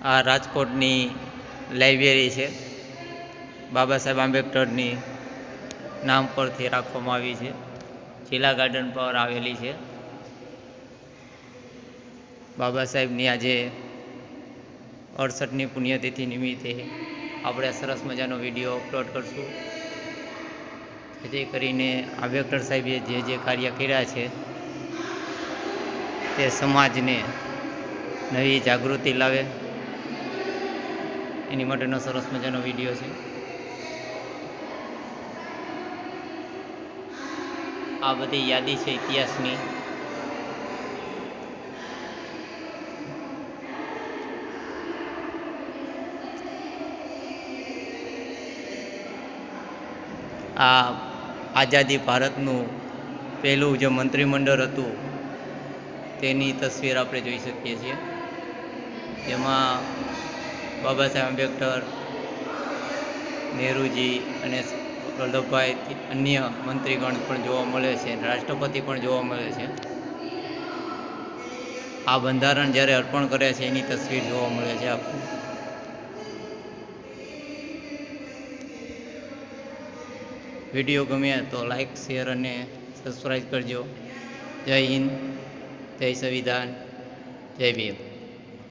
આ રાજકોટની લાઇબ્રેરી છે. બાબા સાહેબ આંબેડકરની નામ પરથી રાખવામાં આવી છે. જિલ્લા ગાર્ડન પર આવેલી છે. બાબા સાહેબની આજે 68મી પુણ્યતિથિ નિમિત્તે આપણે સરસ મજાનો વિડીયો અપલોડ કરશું, જેથી કરીને આંબેડકર સાહેબે જે કાર્ય કર્યા છે તે સમાજને નવી જાગૃતિ લાવે એની માટેનો સરસ મજાનો વિડીયો છે. આ બધી યાદી છે ઇતિહાસની. આ આઝાદી ભારતનું પહેલું જે મંત્રીમંડળ હતું તેની તસવીર આપણે જોઈ શકીએ છીએ. જેમાં બાબા સાહેબ આંબેડકર, નહેરુજી અને વલ્લભભાઈ અન્ય મંત્રીગણ પણ જોવા મળે છે. રાષ્ટ્રપતિ પણ જોવા મળે છે. આ બંધારણ જ્યારે અર્પણ કરે છે એની તસવીર જોવા મળે છે આપણને. વિડીયો ગમે તો લાઈક, શેર અને સબસ્ક્રાઈબ કરજો. જય હિન્દ, જય સંવિધાન, જય ભીમ.